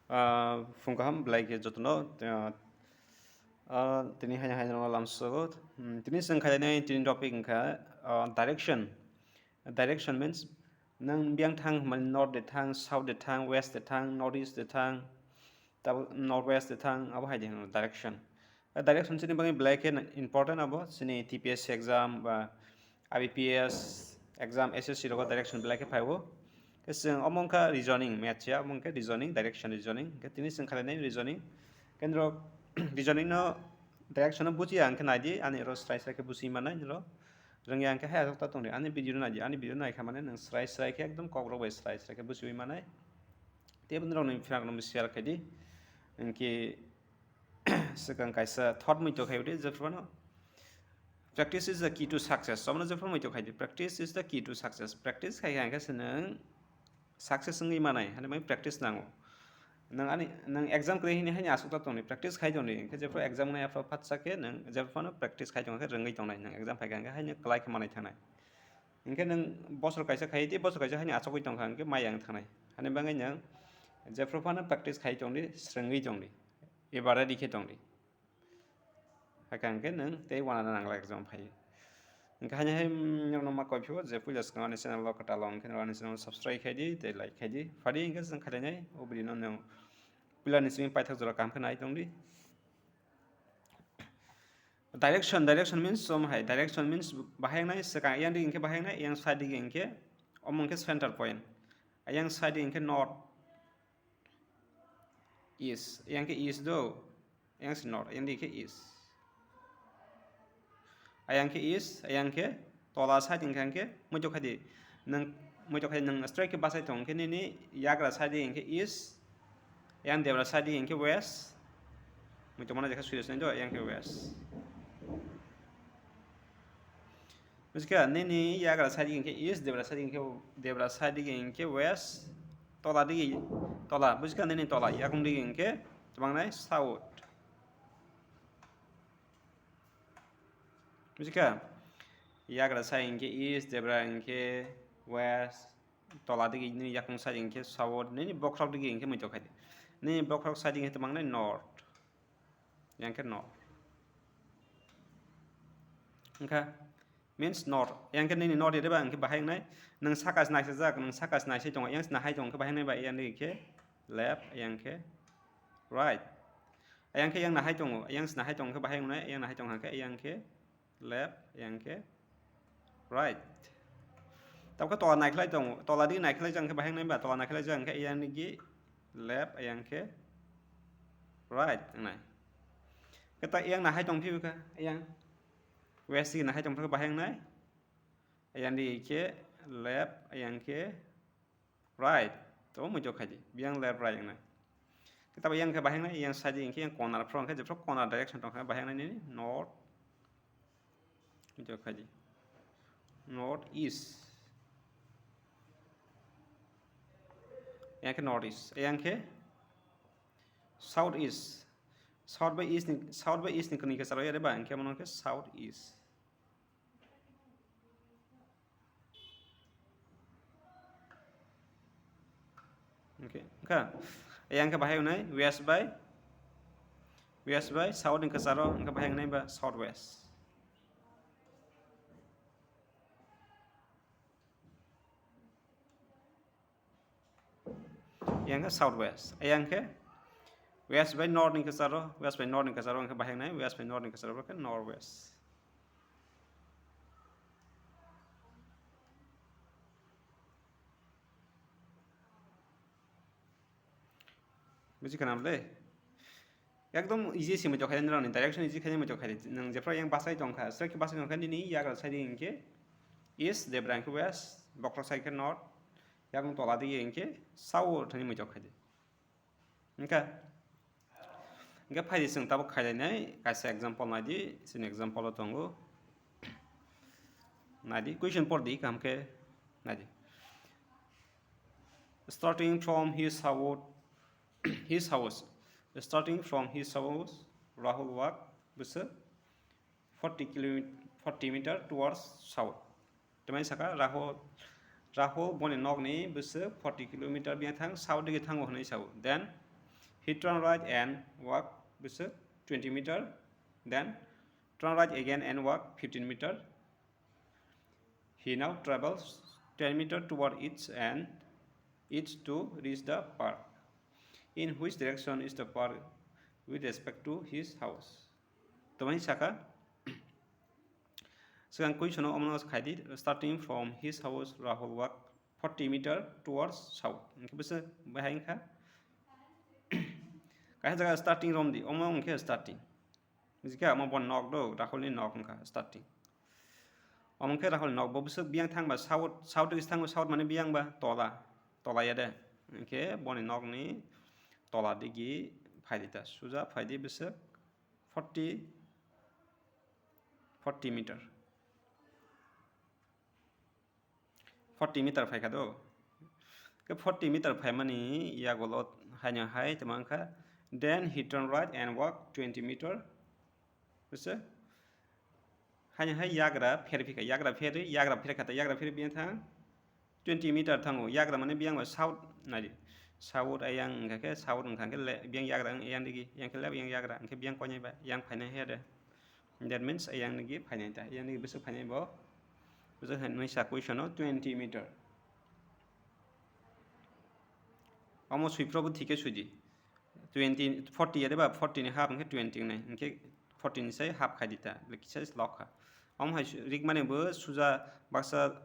Fungkaham belai jotono tini hanya hanya ngalam sugut tini sengkayanya tini topik engka direction. Direction means nang biang thang man north de thang, south de thang, west de thang, northeast de thang, northwest de thang abo hai jeng direction. Direction sini bangi belai important abo sini TPS exam ba IBPS exam SSC rogo direction belai ke paibo. Keseng omong ka reasoning math ya omong ka reasoning direction reasoning ke tini seng khalai reasoning kendro reasoning no direction no buji ang kenai di ani ro strai strai ke busi mana ro rengya ang ke ha ta tong ani video na ji ani video na khamane nang strai strai ke ekdom kokro bai strai strai ke busi mana te bun ro ni phrak no share ke di ke sekang kaisa thought mi to khai di jefro practice is the key to success somna jefro mi to khai di practice is the key to success practice khai ang ke seneng success ngi manai hane mai practice nango nang ani nang exam kre hini hanya asukta tongni practice khai joni ke jefro exam na afro phat sake nang jefro no practice khai jong ke rengai tongnai nang exam phai gang hanya klai khamanai thangnai ingke nang bosor kaisa khai di bosor kaisa hanya asokoi tong khang ke mayang thangnai hane bangai nang jefro phana practice khai jongni srengai jongni ebara dikhe tongni hakang ke nang te wana nang la exam phai ingke hanya hai nyong ma koi phio je pujas ka ani channel lo kata long ke ani channel subscribe khai di te like khai di phadi ingke jang khai nai obri no nang pila ni sing pai thak jora kam khanai tongdi direction means som hai direction means bahang nai saka yang di ingke bahang nai yang side di ingke omong ke center point yang side di ingke north east yang ke east do yang north yang di ke east ayang ke east ayang ke tola side ingkang ke mojo khadi nang mojo khadi nang straight ke basai tong ke ni yagra side ingke east yang debra side ingke west mojo mana jaka serius ndo yang ke west Miska nini yagra side ingke east debra side ingke west tola buska nini tola yakung di ingke tumangnai south Miska yagra side ingke east debra ingke west tola digi ni yakung side ingke south nini bokrok digi ingke mojo khadi nini bokrok side ingke tumangnai north yang ke north engka means north yang ke nini north deba engke bahang nai nang sakas nai sajak nang sakas nai sai tong yang na hai tong ke bahang nai ba yang ke left yang ke right yang ke yang na hai tong ke bahang nai yang na hai tong ke yang ke left yang ke right tao ke tola nai khlai tong tola di nai khlai jang ke bahang nai ba tola nai khlai jang ke yang ni gi left yang ke right nai ke ta yang na hai tong phiu ka yang west na hai tong ke bahang nai yang di ke left yang ke right to mo jo khaji biang left right nai kita yang ke bahang nai yang side yang ke yang corner front ke jepro corner direction tong ke bahang nai ni north mo jo khaji north east yang ke north east yang ke south east south by east ni kuni ke saro ya ba yang ke mono ke south east okay ka yang ke bahang nai west by south ni ke saro yang ke bahang nai ba south west yang ke southwest yang ke west by north ni ke saro yang ke bahang nai west by north ni ke saro ke northwest বুঝি কেন আমলে একদম easy সিমে জখাই দেন রানি direction easy খাই মে জখাই নং যেফ্রা yang বাসাই জংখা stack বাসাই জংখা ni yagra side ingke east debra ingke west bokro side ke north yang tola di ingke south thani me jokhay ingka ingka phai sing tabo khai nai kaisa example na di sin example tongo na di question por di kam ke na di starting from his house Rahul walked with 40 meter towards south temai saka Rahul boni nog ni bus 40 kilometer biang thang south dige thang honai sau then He turn right and walk 20 meter, then turn right again and walk 15 meter. He now travels 10 meter toward each to reach the park. In which direction is the park with respect to his house? Tamai saka. Second question of Khaidi, starting from his house, Rahul walked 40 meter towards south. Bisa bahain kah? Kah jaga starting from the omong ke starting. Jika mau bon nok do, Rahul ni nok kah starting. Omong ke Rahul nok bo bisa biang thang ba south is thang ba south mana biang ba tola ya deh. Okay, bon nok ni tola digi faidita. Suja faidi bisa 40 meter. 40 meter phải do. Cái 40 meter phải mani ya golot hanya hai teman ka. Then he turn right and walk 20 meter. Bisa hanya hai yagra pher yagra pher biang thang 20 meter thango yagra mane biang ba south nadi. South ayang ka south ngkang ke biang yagra ayang digi yang ke biang yagra ke biang ko nyai ba yang phải này he de. That means ayang digi phải này ta ayang digi bisa phải này bo. Bisa hai sa question 20 meter. Almost we probably take a suji 20 40 ya deba 40 ni half ke 20 nai ke 40 ni sai half khadita like sai lock ha hai rig mane bo suja baksa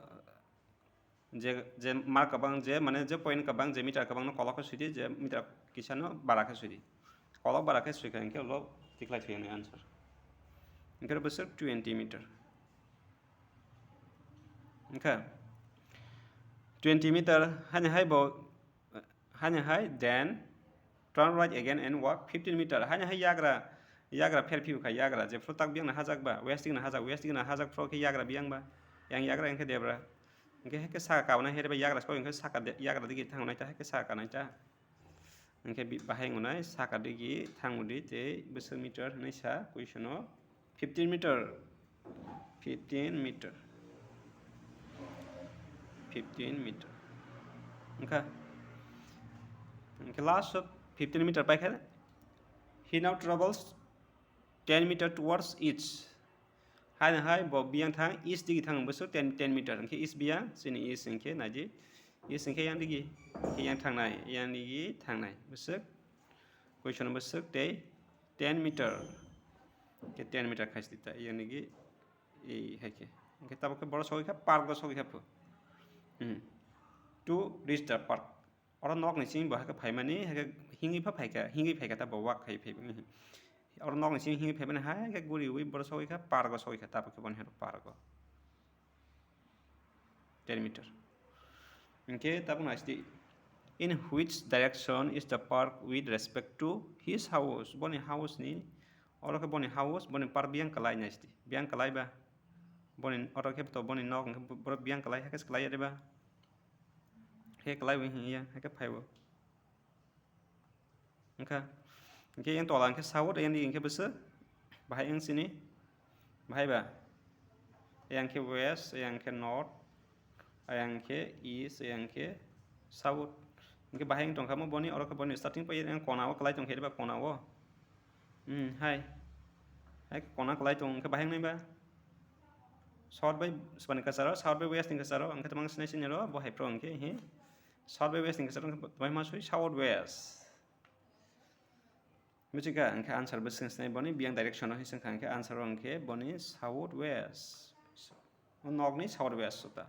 je mark kabang je mane je point kabang je meter kabang no kolok ka sudi je meter kisano baraka sudi kolok baraka sudi kan ke lo tiklai thene answer ingkar besar 20 meter okay 20 meter hanya hai bo hanya hai then turn right again and walk 15 meter hanya hai yagra pher piu ka yagra je fro tak biang na hajak ba westing na hajak fro ke yagra biang ba yang yagra engke debra engke ke sa ka na he ba yagra ko engke sa ka yagra digi thang na ta ke sa ka na ta engke bi bahai ngunai sa ka digi thang udi te besar meter nai sa question 15 meter 15 meter okay last 15 meter by he now travels 10 meter towards east hai bo biang thang east digi thang beso 10 meter ke east biang sini east ke naji east ke yang digi ke yang thang nai beso question number 6 day 10 meter ke 10 meter khas dita yang digi hai ke tab ke boro soi ka park go soi ka to reach the park orang nok ni sing ba ka phai mani ha hingi pha phai ka ta ba wak khai phai bang orang nok ni sing hingi phai mani ha ka guri wi bor soi ka par go soi ka ta ba ke bon her par go 10 meter okay ta pun asti in which direction is the park with respect to his house boni house ni orang ka boni house boni par biang kalai na asti biang kalai ba boni orang ke to boni nok biang kalai ha ka kalai de ba he kalai wi ya ha ka phai bo okay okay yang tolang ke south yang di ke bese bahai yang sini bahai ba yang ke west yang ke north yang ke east yang ke south ke bahai yang tong kamu boni orang ke boni starting point yang kona wo kalai tong he ba kona wo hai kona kalai tong ke bahai nai ba south by sepan ka saro south by west ka saro ang ke tamang sinai sinero bo hai pro ang ke he south by west ka saro bai ma sui south west Mujika angke answer besing snai boni biang direction hi sing angke answer angke boni south west. Nog ni south west suta.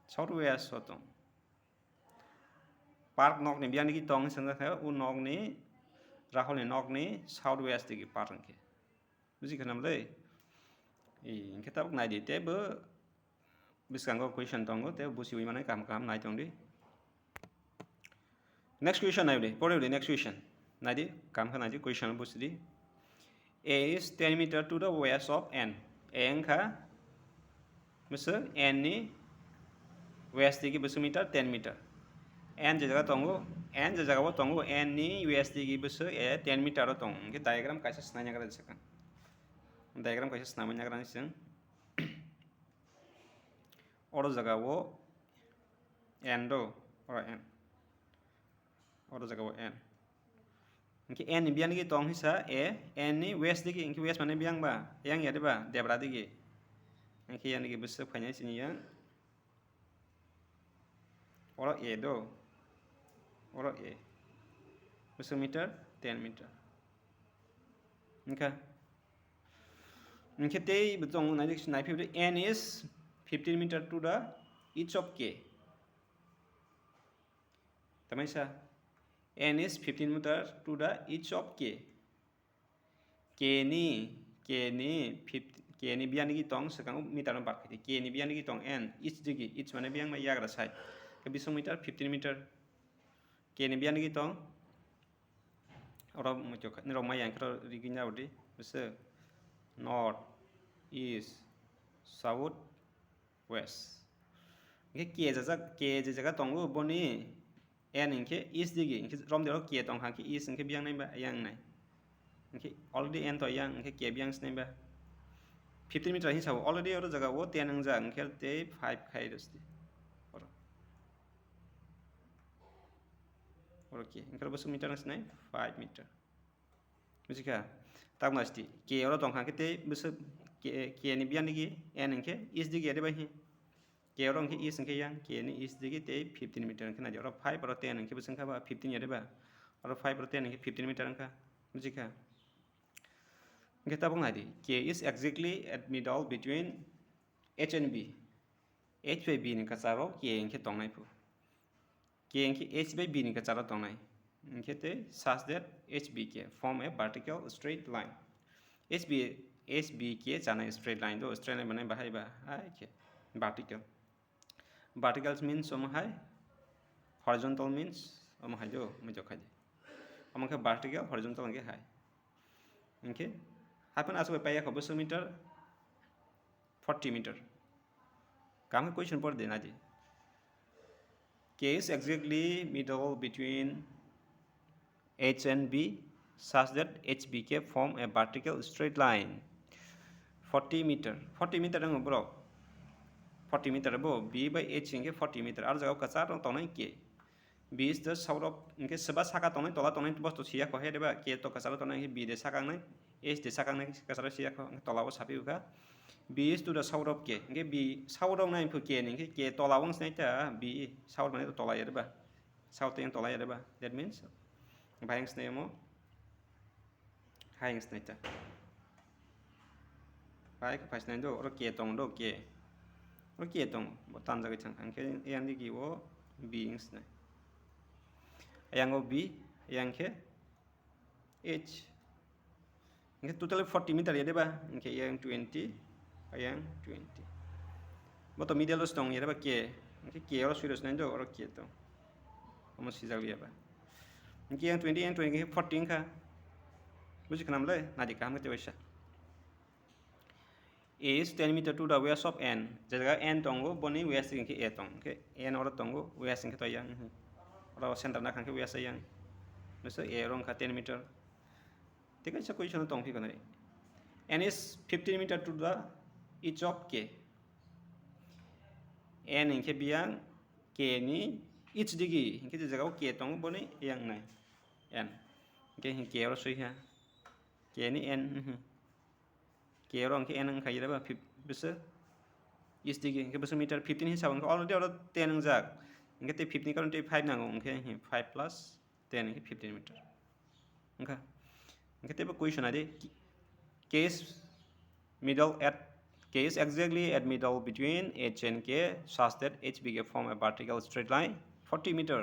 South west soto. Park nog ni biang ni tong sing ka nog ni Rahul ni nog ni south west di park angke. Mujika nam le. Angke tabuk nai di te be biskang go question tong go te busi wi manai kam nai tong di. Next question I will for the next question. Nadi kam nadi question busdi. A is 10 meter to the west of N. N ka Mr. N ni west digi besu meter 10 meter. N jaga tongo N jaga wo tongo N ni west digi besu 10 meter ro tong. Ke diagram kaisa snanya kara disakan. Diagram kaisa snamanya kara nisang. Oro jaga wo N do ora n ora jaga n Inki n ni biang digi tong hisa n ni west digi inki west mane biang ba yang ya de ba debra digi inki yang digi besok phanya sini yang ora do ora besok meter 10 meter inki te betong na dik snai phi n is 15 meter to the each of k tamai sa n is 15 meter to the each of k ni biang digi tong sekang meter empat k ni biang digi tong n each mana biang ma yagra sai ke bisong meter 15 meter k ni biang digi tong ora mo chok ni rong ma yang kro rigi nya udi bese north east south west ke jaga tong go boni n inke east digi inke rom de ke tong ha ke east inke biang nai ba yang nai inke already n to yang inke ke biang snai ba 15 meter hi sa already ora jaga wo 10 ang ja inke te 5 khai dosti oke inke ro meter snai 5 meter busika tak nasti ke ora tong ha ke te bus ke ni biang digi n inke east digi ade ba hi ke ora inke east inke yang ke ni east digi te 15 meter inke na ora 5 ora 10 inke busang ka ba 15 ade ba ora 5 ora 10 inke 15 meter inka busika inke tabung adi k is exactly at middle between h and b h by b ni ka charo k inke tong nai pu k inke h by b ni ka charo tong nai inke te such that hbk form a vertical straight line hbk chana straight line do straight line banai bahai ba hai ke vertical means hai horizontal means hai do mo jo khai amaka vertical horizontal nge hai inke happen as by ya ko meter 40 meter kam question por dena ji k is exactly middle between h and b such that hbk form a vertical straight line 40 meter ang bro 40 meter bo b by h inge 40 meter ar jaga ka char tong nai k b is the south of inge seba saka tong nai tola tong nai bosto sia ko he deba k to ka char tong nai b de sakang nai h de sakang nai ka char sia ko tola bo sapi ka b is to the south of k inge b south of nai pu k ni inge k tola wong snai ta b south mane to tola ya deba south yang tola ya deba that means bayang snai mo hayang snai ta bai ka pas nai do ro k tong do k ro k tong bo tan jaga chang ang ke yang di gi wo b ing snai ayang o b ayang ke h inge total 40 meter ya deba inge yang 20 ayang 20 boto middle stong ya deba k inge k ro suiros nai do ro k to omo si jagli ba inge yang 20 yang 20 14 ka buji kanam le na di kam ke wesa a is 10 meter to the west of n jaga n tongo boni west inge a tong ke n ora tongo west inge to yang ora center na kan ke west yang so a rong ka 10 meter tika sa question tong phi kanai n is 15 meter to the each of k n inge biang k ni each digi inge jaga k tong boni yang nai n inge k ora sui ha k ni n k ora inge n ang khai ba bisa each digi inge bisa meter 15 hisab already ora 10 ang jak inge te 15 karon te 5 nango inge 5 plus 10 inge 15 meter inge te question ade k is exactly at middle between h and k such that hbk form a vertical straight line 40 meter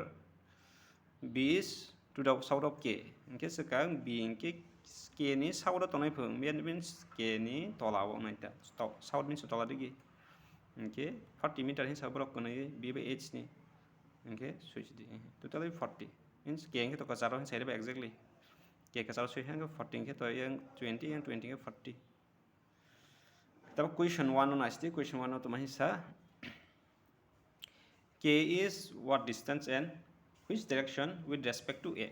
b is to the south of k inge sekang b inge k ni south of tonai phung means k ni tola wo nai ta south means tola digi inge 40 meter hi sabrok konai b by h ni inge switch di totally 40 means k inge to ka charo sai ba exactly k ka charo switch hang 40 inge to yang 20 yang 20 inge 40 tab question 1 on asti question 1 to mahisa k is what distance and which direction with respect to a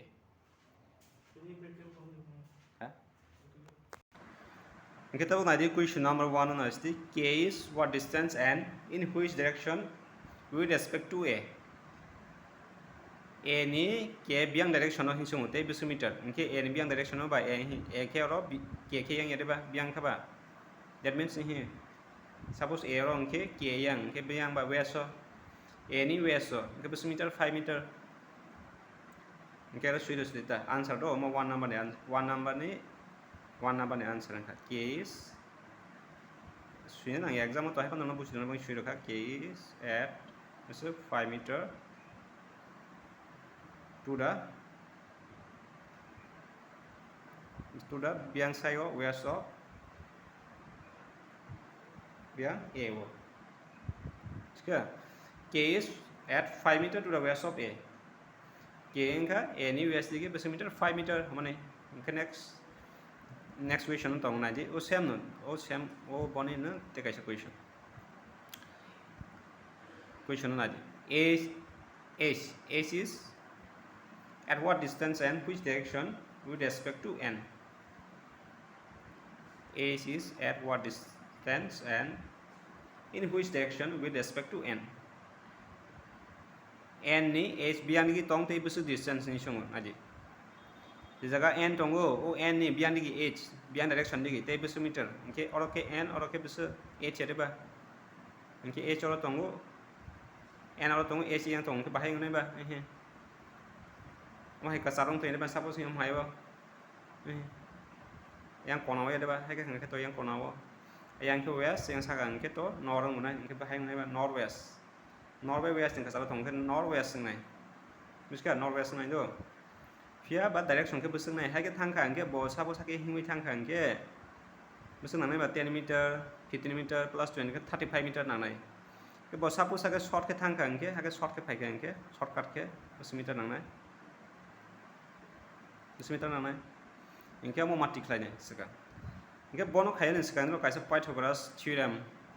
okay tab na di question number 1 on asti k is what distance and in which direction with respect to a A ni ke biang direction no hinsung te bisu meter nke A ni biang direction no ba A ke ro ke yang yade ba biang ka ba that means here suppose A ro nke ke yang ke biang ba west so A ni west so ke bisu meter 5 meter nke ro suido sita answer do mo one number ni answer ka k is suido nang exam to happen no busido no suido ka k is at 5 meter to the biang side of west of biang A wo k is at 5 meter to the west of A k ka A ni west dige besi meter 5 meter mane ke next question tong na ji o same o bone na te kaisa question na ji h is at what distance and which direction with respect to n h is at what distance and in which direction with respect to n ni h biang gi tong te bisu distance ni sung aji di jaga n tongo o n ni biang digi h biang direction digi te bisu meter nke oro ke n oro ke bisu h ade ba nke h oro tongo n oro tongo h yang tong ke bahai ngai ba mai ka sarong te ne ba suppose yang mai ba yang kono ade ba hai ka ngke to yang kono wo yang ke west yang sagang ke to norong munai nke bahai ngai ba northwest west yang kasar tong ke northwest ngai miska northwest ngai do Fia ba direction ke busung nai hai ke thang khang ke bo sabo sake hingwi thang khang ke busung nai ba 10 meter 15 meter plus 20 ke 35 meter nai ke bo sabo sake short ke thang khang ke ha ke short ke phai khang ke shortcut ke 10 meter nai 10 meter nai inke mo mati khlai ne sika inke bono khai ne sika no kaisa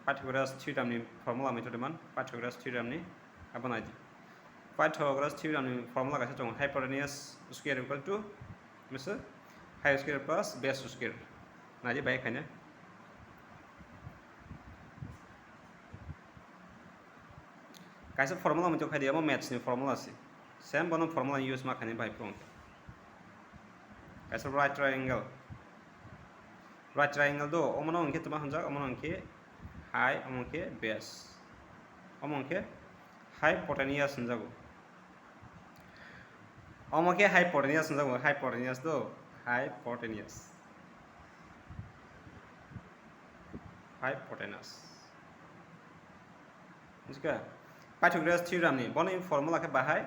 Pythagoras theorem ni formula method man Pythagoras theorem ni abana di Pythagoras theorem ni formula kaisa tong hypotenuse square equal to Mr. height square plus base square na ji bai khaine kaisa formula method khai dia mo maths ni formula si same bono formula use ma khaine bai prong kaisa right triangle do omono onke tuma hanjak omono onke height omono onke base omono onke hypotenuse hanjago omono onke hypotenuse hanjago hypotenuse do hypotenuse miska Pythagoras theorem ni bono formula ke bahai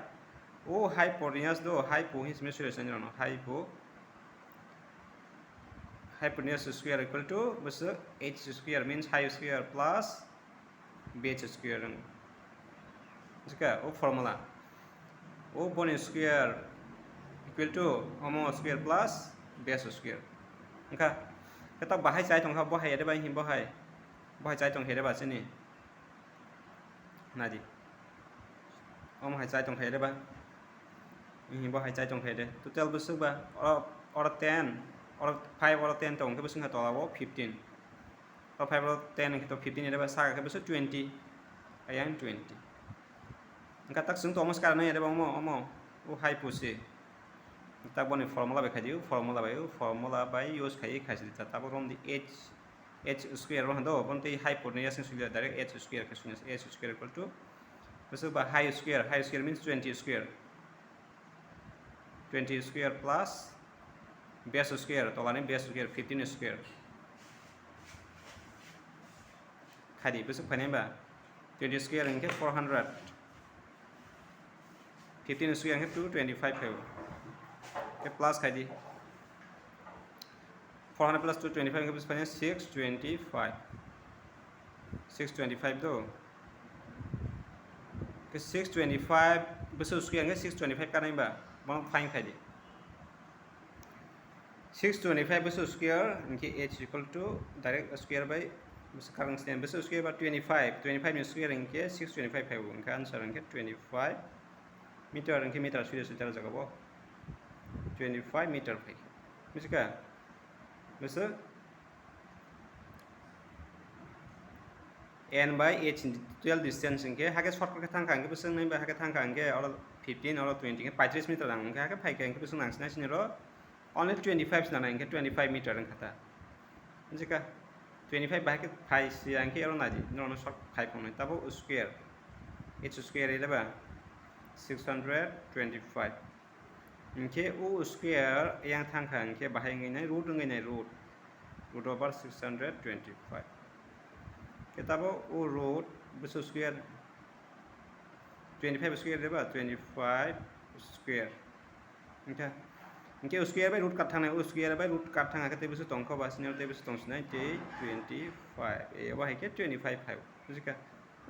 o hypotenuse do hypo his measuration no hypotenuse square equal to h square means height square plus base square miska o formula o bone square equal to omo square plus base square engka kita bahai chai tong ha bahai ade bai him bahai chai tong hede ba sini naji om hai chai tong hede ba him bahai chai tong hede total busuk ba or 10 or 5 or 10 tong ke busuk ha tolawo 15 or 5 or 10 ke to 15 ade ba sa ke busuk 20 ayang 20 engka tak sung to omo skar nai ade ba omo o hai pusi tak boni formula bai khai formula bai use khai khai ta ta rom di h square ro hando bon te hypotenuse sing square direct h square ke sung h square equal to besu ba height square means 20 square plus base square tolani base square 15 square khadi besu phane ba 20 square engke 400 15 square engke 225 hai ke plus khadi 400 plus 225 ke besu phane 625 do ke 625 besu square engke 625 ka nai ba bon fine khadi 625 besu square engke h equal to direct square by sekarang stand besu square by 25 ni square engke 625 hai engke answer engke 25 meter engke meter sudah jaga bo 25 meter hai miska besu n by h total distance इनके हाके shortcut के थांखा इनके बसंग नहीं हाके थांखा इनके और 15 और 20 इनके 35 metre Dang इनके हाके फाइके इनके बसंग नांगसिना सिनेरो only 25 ना इनके 25 मीटर इनका था जिका 25 बाके 5 सिया इनके और नाजी नोनो शॉर्ट 5 होने तब वो स्क्वायर h स्क्वायर है लेबा 625 इनके वो स्क्वायर yang थांखा इनके बाहाय इनके root over 625 Ketabo o root besu square 25 square deba 25 square okay okay square by root kat thang o square by root kat thang akate besu tongkho basine te besu tongsna te 25 e ba heke 25 5 jika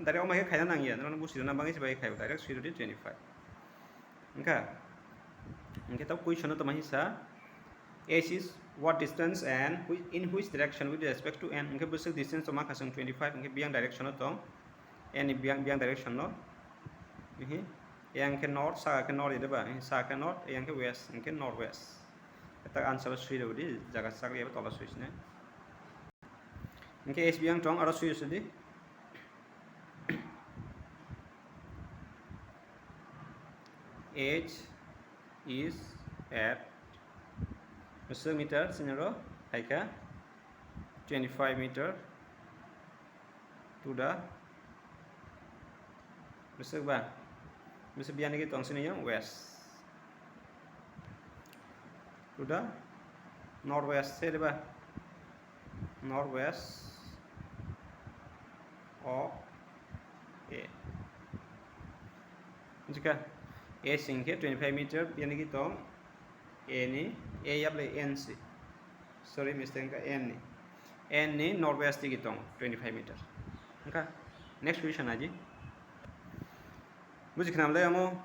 dari o ma he khaina nang ya no busi na bangi sebai khai direct zero 25 okay okay tab question to mahisa h is what distance and in which direction with respect to n इनके बस distance तो माँ कसम 25 इनके बियांग direction तो n बियांग direction लो यही yang ke north sa ke north itu bah sa ke north yang ke west इनके north west kita answer sui dulu di jaga sakli ya betul sui sini इनके s बियांग tong ada sui sudi h is at meter senero haika 25 meter to the besok ba besok biar lagi tong sini yang west to the northwest saya ba northwest of a jika a singke 25 meter biar lagi tong a ni a ya boleh n sih sorry mistake ka n ni northwest di tong 25 meter okay next question aja buji kenal lagi amo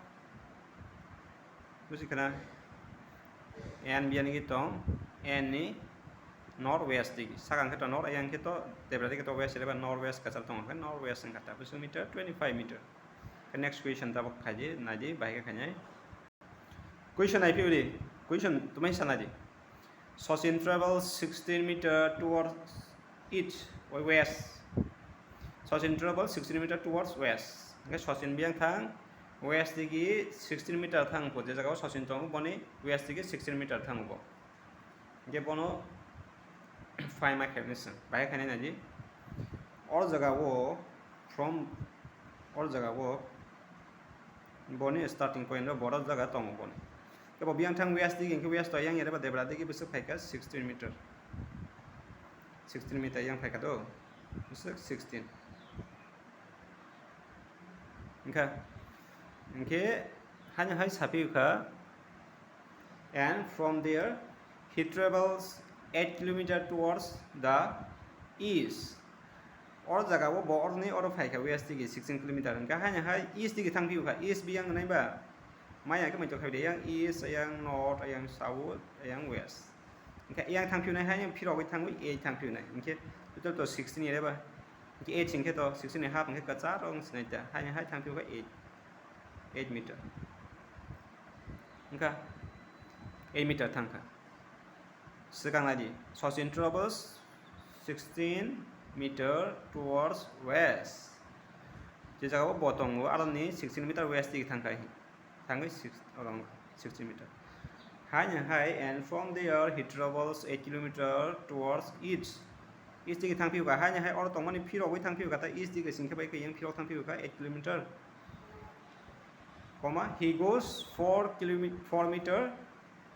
buji kenal n biar ni tong n ni northwest di sakang kita north yang kita berarti kita west lebar northwest kasar tong kan northwest yang kata busu meter 25 meter next question tabak kaji naji baik kanya question IP udah question तुम्हें sana ji Sachin travels 16 meter towards east or west Sachin travels 16 meter towards west okay Sachin biang thang west digi 16 meter thang po jaga Sachin tong boni west digi 16 meter thang po je bono find my definition baik kan na ji और जगह वो from और जगह वो boni starting point ro boro jaga tong boni Kalau biang thang west di yang west to yang ada pada berarti kita besok pakai 16 meter 16 meter yang pakai tu besok 16 okay hanya hai sapi ka and from there he travels 8 kilometer towards the east और जगह वो bore नहीं और pakai west di 16 kilometer का hanya hai east di thang view ka east biang नहीं ba Maya cái mình cho khai để yang east, yang north, yang south, yang west. Okay, yang thang phiu này hay yang phiu cái thang với a thang phiu này. Okay, tôi 16 này đấy ba. Okay, a chính cái to 16 này half cái cắt sát ông này ta hay thang phiu cái 8 meter. Okay, 8 meter thang ka. Sekarang lagi, Sachin travels 16 meter towards west. Jadi kalau botong wo alam ni 16 meter west di thang kai. Thang around 60 meter. Hanya high and from there he travels 8 kilometer towards east. East di thang phiu ka hanya high or tong mani phiu với thang phiu ka ta east di cái sing ka bai cái yang phiu thang phiu ka 8 kilometer. Comma he goes 4 meter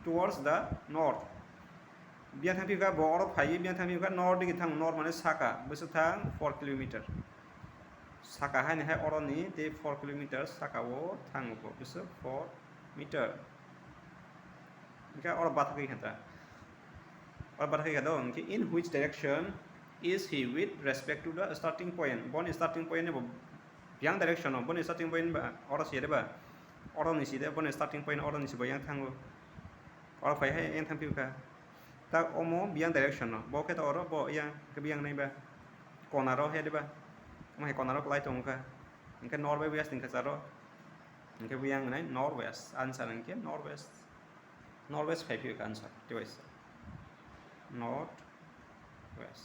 towards the north. Biang thang phiu ka bor phai biang thang phiu ka north di thang north mane saka besu thang 4 kilometer. Saka hanya hai orang ni de 4 kilometer saka wo thang ko besu 4 meter. Maka orang batak kata. Orang batak kata orang ki in which direction is he with respect to the starting point. Bon starting point ni yang direction bon starting point ba orang siapa ba orang ni siapa bon starting point orang ni siapa yang thang wo. Orang fai hai yang thang piu ka. Tak omo yang direction no. Bo kata orang bo yang ke biang ni ba. Kona ro hai ba. Mai kona ro lai tong ka. Ingka north by west ingka saro. Ingka biang ni northwest. Answer ingka northwest. Northwest 5 piu ka answer. Device. Northwest.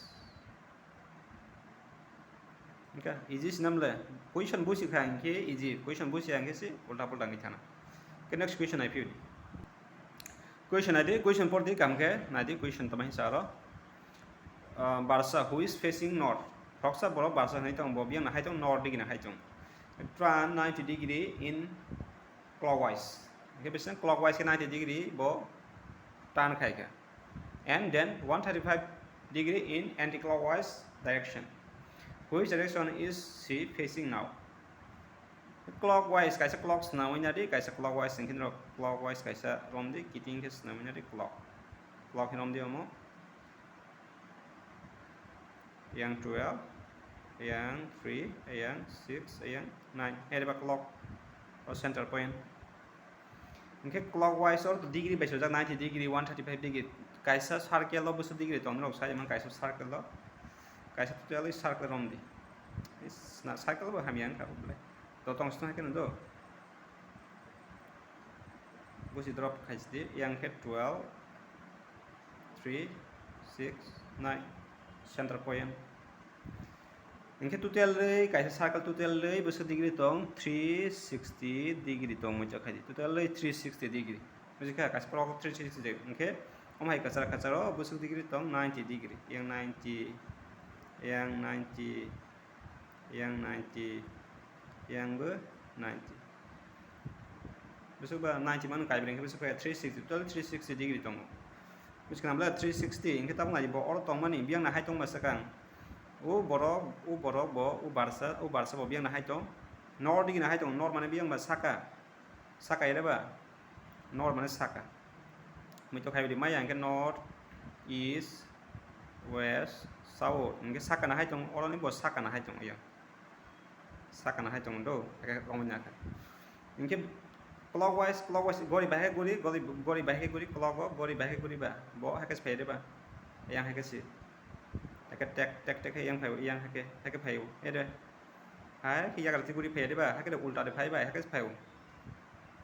Okay, easy sinamle. Question busi khang ke easy. Question busi ang ke si ulta pulta ngi thana. Okay, next question I feel. Question adi question por di kam ke nadi question tamai saro. Barca who is facing north. Roksa borok Barca hai tong bobiang na hai tong north digi na hai tong. Turn 90 degree in clockwise. Okay, bisa clockwise ke 90 degree bo turn khai ke. And then 135 degree in anti-clockwise direction. Which direction is she facing now? Clockwise kaisa clock snawina di kaisa clockwise singkin ro clockwise kaisa rom di kiting ke snawina di clock rom di omo yang 12 yang 3 yang 6 yang 9 ada clock or center point. Okay, clockwise or degree by 90 degree 135 degree kaisa circle lo busu degree tong ro sai man kaisa circle lo kaisa totally circle rom di is na circle ba hamian ka bule to tong sta kan do busi drop kaisa di yang ke 12 3 6 9 center point. Ingke total le kaisa circle total le busu degree tong 360 degree tong mo chakhadi total le 360 degree busi ka kaisa clock 360 degree. Okay, omai kasar kasaro busu degree tong 90 degree yang 90 yang 90 yang 90 yang be 90 busu ba 90 man kai bring busu ka 360 total 360 degree tong busu ka namla 360 ingke tabung ngai bo or tong mani biang na hai tong masakang u borok bo u Barca bo biang na hai tong north digi na hai tong north mane biang ba saka ere ba north mane saka mi to khai di mai yang ke north east west south ingke saka na hai tong or ni bo saka na hai tong ya saka na hai tong do ka komnya ka ingke clockwise gori bahe gori clock gori bahe gori ba bo hakas phe de ba yang hakas si hakas tek yang phe yang hakas phe ede hai ki jagar ti gori phe de ba hakas ulta de phai ba hakas phe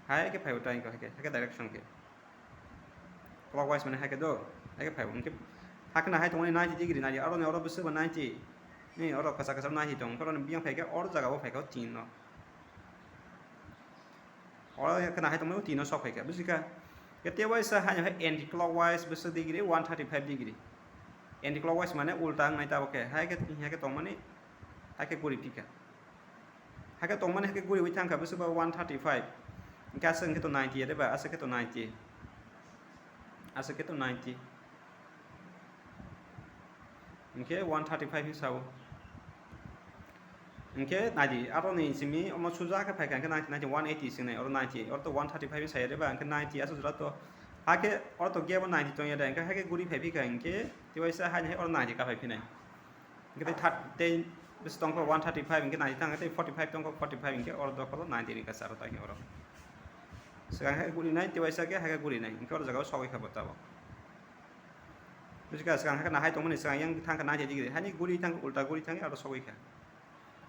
hai ke phe tai ko hakas direction ke clockwise mane hakas do hakas phe ingke hakna hai tong 90 degree na aro ne aro busu ba 90 ni oro kasa 90 tong ko biang phe ke or jaga bo phe ko tin no or kana hai tong mo tin no sok phe ke busika ke wise hanya anti clockwise busu degree 135 degree anti clockwise mane ulta ngai ta ke hai ke tong mane hai ke guri tika hai ke tong mane hai ke guri withang ka busu ba 135 ka sang ke to 90 de ba asa ke to 90 okay 135 hisau okay nadi aro ni simi omo suja ka phai kan 90 180 sing nei or 90 or to 135 sai de ba kan 90 asu jura to hake or to ge 90 tong ya da kan hake guri phai phi kan ke ti wai sa han hai or 90 ka phai phi nei ke te that te bis tong ko 135 ke 90 tang te 45 tong ko 45 ke or do ko 90 ni ka sar ta ke or sekarang hake guri nai ti wai sa ke hake guri nai ke or jaga so ka bata ba bisika sekarang hake na hai tong mani sekarang yang thang ka 90 degree hani guri thang ulta guri thang or so ka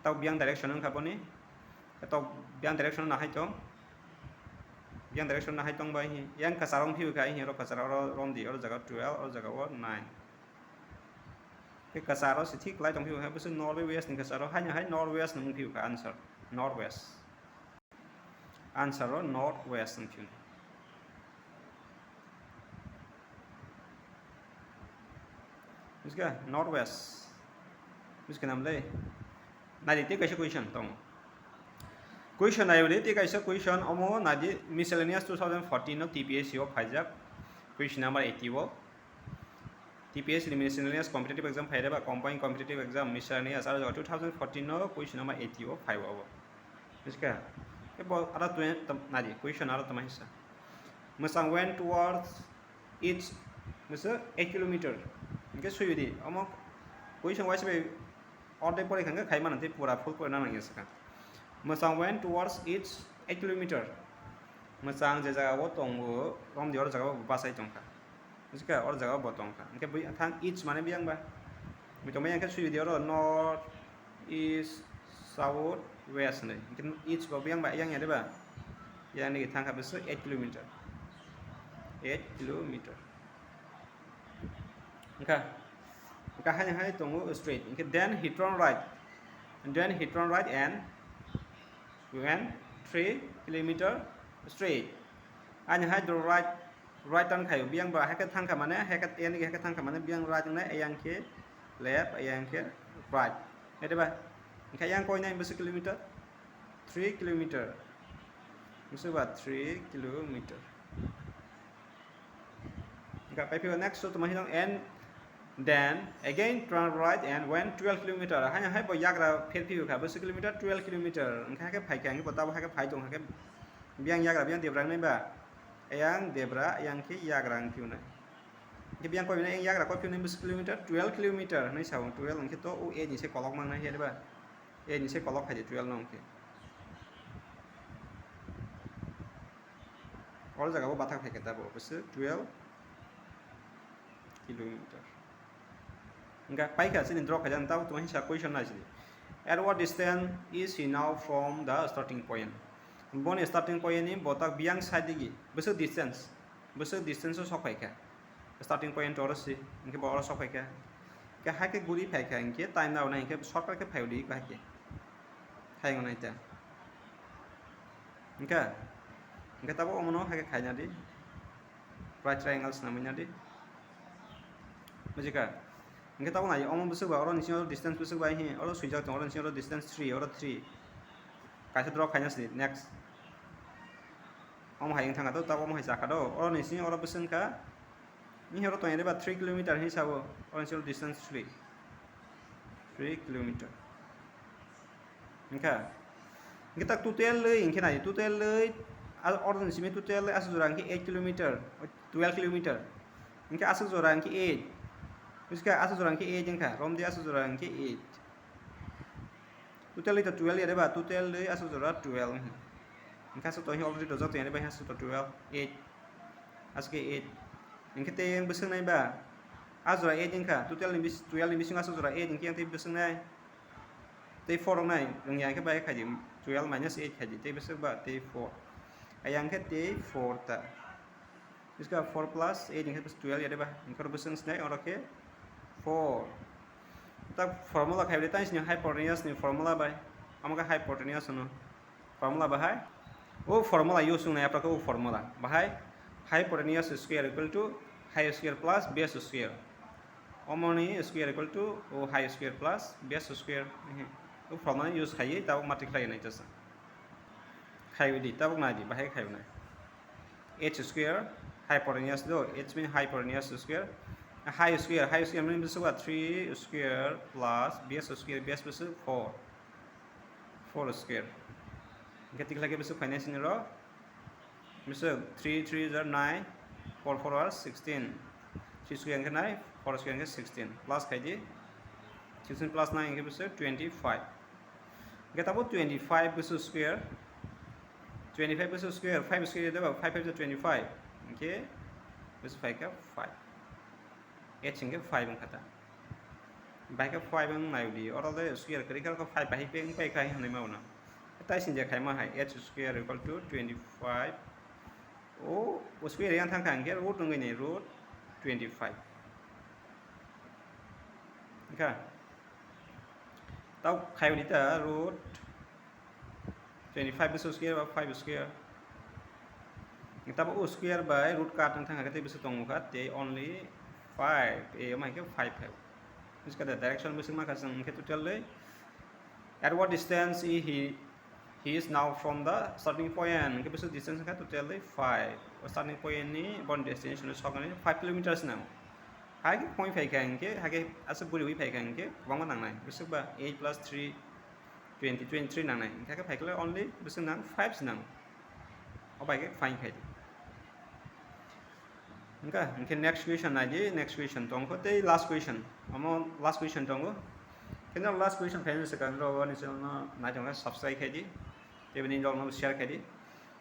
tau biang direction ang kaboni tau biang direction na hai tong biang direction na hai tong bai hi yang kasarong phiu ka hi ro kasarong rom di or jaga 12 or jaga 9 ke kasaro si thik lai tong phiu ha busu northwest ni kasaro hanya hai northwest nung phiu ka answer northwest ro northwest nung phiu bisika northwest bisika namle nadi te kaisa question tong question ayo de te kaisa question omo nadi miscellaneous 2014 no TPSC o phajak question number 80 o TPSC miscellaneous competitive exam phaida ba combined competitive exam miscellaneous aro 2014 no question number 80 o phaiwa o iska e bo ara tu nadi question aro tamahisa musang went towards each musa 8 km ke suyudi omo question wise be all day pore khanga khai manante pura full pore na nang yasaka musang went towards each 8 km musang je jaga wo tongo rom di or jaga bo basai tongka iska or jaga bo tongka ke bui thang each mane biang ba mi to yang ke suyudi or north east south west ne each bo biang ba yang ya de ba yang ni thang ka besu 8 km okay ka hanya hai tongo straight then he turn right and then he turned right and went 3 kilometer straight. Anh hai do right turn khai biang ba hai ka thang ka mane hai ka ten hai ka thang ka mane biang right na ayang ke left ayang ke right. Ada ba? Khai yang koi na kilometer 3 kilometer. Mesti ba 3 kilometer. Got paper next so tomahidong and then again turn right and went 12 kilometer. Hanya hai bo yak ra phet piu ka kilometer 12 kilometer. Khai ka phai kang ki bota hai ka phai tong hai ka biang yak ra biang debrang nai ba. Ayang debra ayang ki yak rang piu nai. Ki biang koi na ayang yak ra koi piu nai kilometer 12 kilometer. Nai sao 12 ang ki to u e ni se kolok mang nai he ba. E ni se kolok khai 12 nong ki. All jaga bo bathak phai ka ta bo 12 kilometer. Enggak pai ka sin draw ka jan tahu tuh sa question na sini. At what distance is he now from the starting point? Bon starting point ni botak biang side gi. Besok distance so sok pai ka. Starting point tor si. Inke bo sok pai ka. Ka ha ke guri pai ka inke time now na inke shortcut ke pai di ka ke. Hai ngonai ta. Inke tabo omono ha ke khai na di. Right triangles namanya di. Majika. Inke tabo na omon besok ba oron nisio distance besok ba hi. Oron suijak tong oron nisio distance 3 oron 3. Kaisa draw khai na si next. Om hai thang atau tabo om hai jaka do oron nisio oron besok ka. Ini oron tong ba 3 kilometer hi sabo oron nisio distance 3 kilometer. Inke tak total le inke na total le oron nisio total le asu jurang ki 8 kilometer 12 kilometer. Inke asu jurang ki 8. इसका आसु जोरां की 8 जंखा रोम दे आसु जोरां की 8 total itu 12 ya deba total le asu जोरा 12 इनका सु तो ही already दजक तो यानी बा आसु तो 12 8 आसु के 8 इनके ते yang beseng nai ba asu जोरा 8 जंखा total ni 12 ni bising asu जोरा 8 इनके yang te beseng nai te 4 rong nai rong yang ke ba khai di 12 minus 8 khai di te beseng ba te 4 ayang ke te 4 ta इसका 4 plus 8 इनके 12 ya deba इनका beseng snai और के 4 tak formula khai deta isnya hypotenuse ni formula bai amaka hypotenuse no formula bahai o formula use na apra ko formula bahai hypotenuse square equal to height square plus base square omoni square equal to o height square plus base square o formula use khai ta multiply nai tasa khai di ta na di bahai khai na h square hypotenuse do h mean hypotenuse square height square means 3 square plus base square base plus 4 square ketik lagi besok finance ni ro misal 3 3 are 9 4 4 are 16 3 square ke 9 4 square ke 16 plus kai di 16 plus 9 ke besok 25 kita buat 25 besok square 25 besok square 5 square ada 5 5 is 25 okay besok 5 ke 5 h singe 5 ang kata bai ka 5 ang nai di or the square kari ka 5 bai peng pai kai hanai mau na tai sin je khai ma hai h square equal to 25 o square yang thang khang ke root ngai nei root 25 ka tau khai di ta root 25 besok square ba 5 square kita ba o square by root ka thang ka te besok tong ka te only 5 a mai ke 5 है इसका direction basic मा कसं के total ले at what distance he is now from the starting point के basic distance का total ले 5 और starting point ni bon destination so kan 5 kilometers now hai ke point phai kan ke ha ke asa buri wi phai kan ke bang nang nai basic बा 8 plus 3 20 23 nang nai ka ke phai ke only basic nang 5 nang और bai ke fine khai Okay, next question aja. Next question tunggu. Tapi last question. Amo last question tunggu. Kena last question final sekarang ro ni selama naik tunggu subscribe kaji. Tapi ni ro share kaji.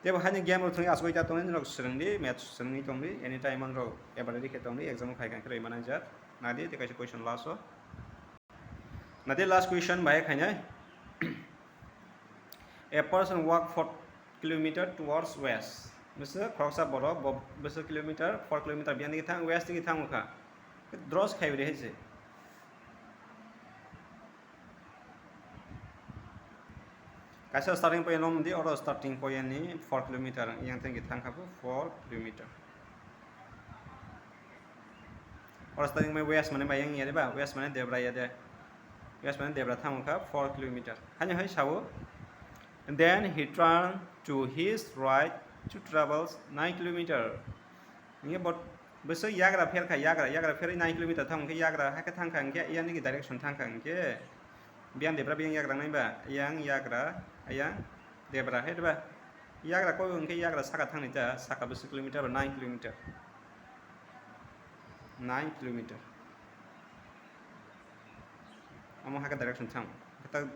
Tapi hanya game ro tunggu asal kita tunggu ni ro sering di match sering ni tunggu. Anytime ro every kita tunggu exam khai kan kira manager. Nanti kita kasih question last so. Nanti last question baik hanya. A person walk 4 kilometer towards west. Misal crossa boro besar kilometer 4 kilometer biang di thang west di thang muka draws khai beri hese kaisa starting point lom di oro starting point ni 4 kilometer yang tengki thangkhabu 4 kilometer oro starting point west mane bayang yade ba west mane debra yade west mane debra thangkha 4 kilometer hanya hai sawo and then he turned to his right to travel 9 kilometer ni bot beso yagra fer 9 kilometer thangkha yagra ha ka thangkha ke yani ki direction thangkha ke biang debra biang yagra nai ba yang yagra ayang debra he ba yagra ko ke yagra saka thangni ta saka beso kilometer 9 kilometer 9 kilometer amo ha ka direction thang kata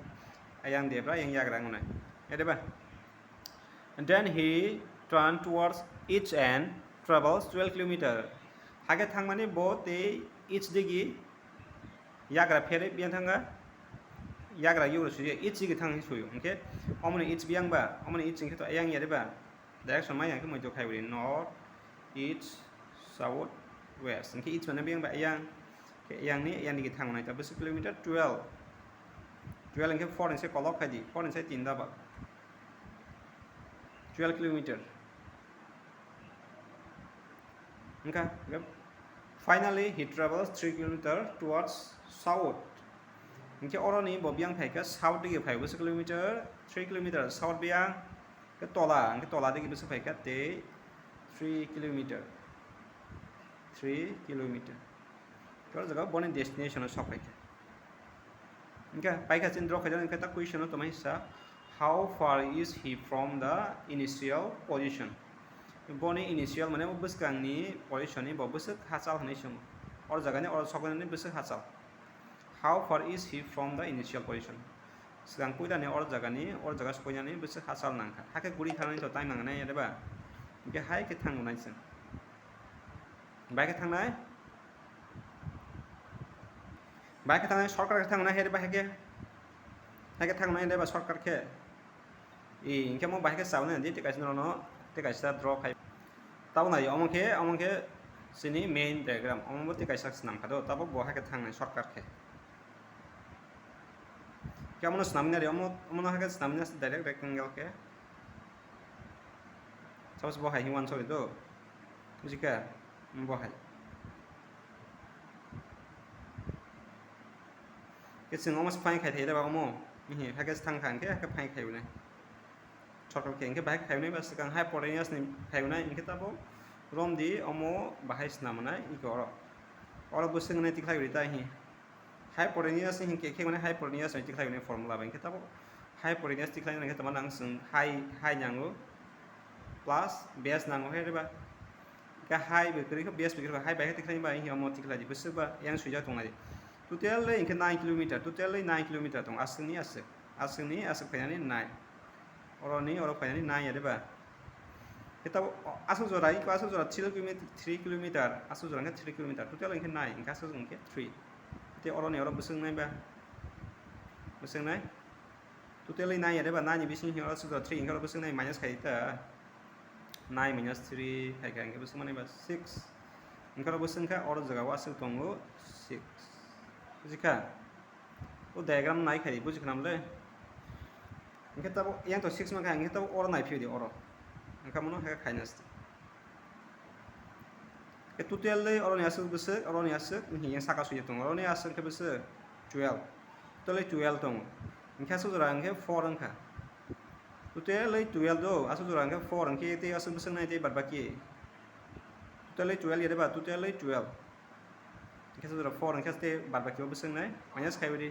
ayang debra yang yagra ngunai edeba and then he turned towards each end travels 12 kilometer ha ka thang mane bo te each digi yagra fere biang thanga yagra yuru suye each gi thang suyu okay omne each biang ba omne each ngke to ayang yedeba direction ma yang ke mo jo khai north east south west ngke each mane biang ba ayang ke ayang ni ayang gi thang nai ta beso kilometer 12 12 ngke 4 ni se kolok khai di 4 ni se 3 da ba 12 kilometer okay finally he travels 3 kilometer towards south ngke oro ni bo biang phai ka south digi phai beso kilometer 3 kilometer south biang ke tola digi beso phai ka te 3 kilometer 3 kilometer kor jaga bone destination o sokai ngka pai ka chin drok ka jang ta question to mai sa how far is he from the initial position bone initial mane buskang ni position ni bo busuk hachal hanai sum or jaga ni or sokone ni busuk hachal how far is he from the initial position sigang puida ni or jaga sokonya ni busuk hachal nangkha hake guri thangni to time nangnai yadeba ngke hai ke thang nai sin bai ke thangnai shortcut ke thangnai hedeba hake thangnai hedeba shortcut ke ngke mo bai ke saune di te kaisno no te kaisa draw khai tau nai omongke sini main diagram ombo te kaisa snam khado tabo bo hake thangnai shortcut ke kemono snamna re omono hake snamna direct rectangle ke suppose bo hai hiwan sori do bujika bo hai ke sing omo phai khai thai ba omo mi hake thang khang ke hake phai khai unai shortcut ke ngke bahai khai unai ba sikang hypotenuse ni khai unai ngke tabo rom di omo bahai snamnai iko oro busing nai tiklai uri ta hi hypotenuse ni ke mane hypotenuse ni tiklai unai formula ba ngke tabo hypotenuse tiklai unai ngke tama nang sing hai nyango plus base nango he ba ka hai be kri ko base be kri hai ba he tiklai ba hi omo tiklai busu ba yang suja tongai total le ngke 9 kilometer total le 9 kilometer tong asing ni asuk phaiani 9 oro phaiani 9 yade ba kita asu jora 3 kilometer asu jora 3 kilometer total ngke 9 ngka asu ngke 3 te oro ni oro busung nai ba busung nai total le 9 yade ba 9 ni bising hi oro asu jora 3 ngka oro busung nai minus khai ta 9 minus 3 khai ka ngke busung mane ba 6 ngka oro busung kha oro jaga asu tongo 6 bujika o diagram nai khai bujiknam le ngke tabo yang to 6 ma kha ngke tabo oro nai phi di oro ngka mono ha khainas ke total le oro ni asuk ni yang saka suye tong oro ni asuk ke bese 12 total 12 tong ngka asu jora ngke 4 ngka total le 12 do asu jora ngke 4 ngke te asuk bese nai te barbaki total le 12 yede ba total le 12 ngke asu jora 4 ngke te barbaki bese nai minus khai bari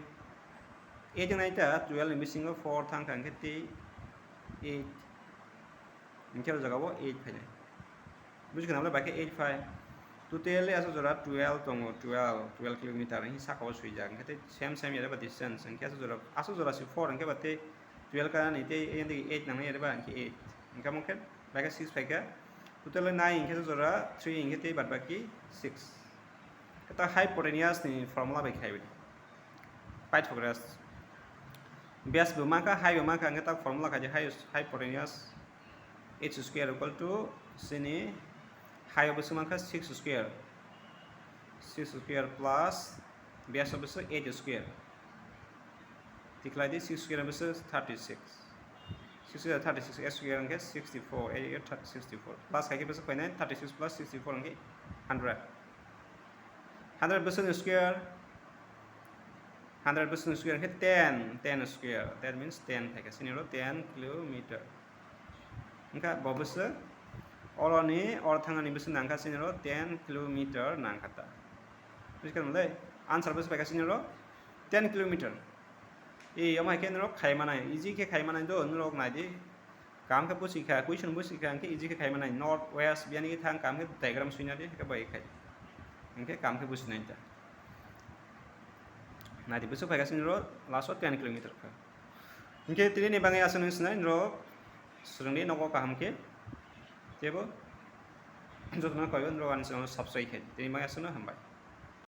8 jang nai ta 12 ni bisingo 4 thang ngke te 8 ngke jaga bo 8 phai bujikna amla bake 8 phai total asu jora 12 tongo 12 kilometer hi saka sui jag ngate same yada ba distance ngke asu jora si 4 ngke bate 12 ka ni te endi 8 nang yada ba ngke 8 ngka mongke bake 6 phai ka total 9 ngke jora 3 ngke te bad baki 6 kata hypotenuse ni formula bai khai Pythagoras base bu maka high bu maka ngata formula ka je hypotenuse h square equal to sini high of maka 6 square plus base of 8 square tiklai di 6 square of 36 6 36 a square angke 64 a 64 plus kai ke bus koi 36 plus 64 angke 100 100 bus square 100 bus square angke 10 square, that means 10 kai ke sini 10 kilometer angka bobus oroni or thangani bus nangka sini 10 kilometer nangkata bukan mulai answer bus kai ke sini 10 kilometer এই আমার কেন rock খাই মানাই easy কে খাই মানাই দো নরক নাই দি কাম কে পুসি খা কুইশন পুসি খা কে ইজি কে খাই মানাই নর্थ वेस्ट बियानि के थां काम के डायग्राम सुइना दे के बाय खाय इनके काम के पुसि नाइ ता नादि बुसु फायगासिनो रो लास्ट 10 किलोमीटर खा इनके तिनि नि बाङै आसन नसिनाय रो सुरंनि नगो काहाम के जेबो जतना कयन रो आनि सब्सक्राइब खाय तिनि बाङै आसन हामबाय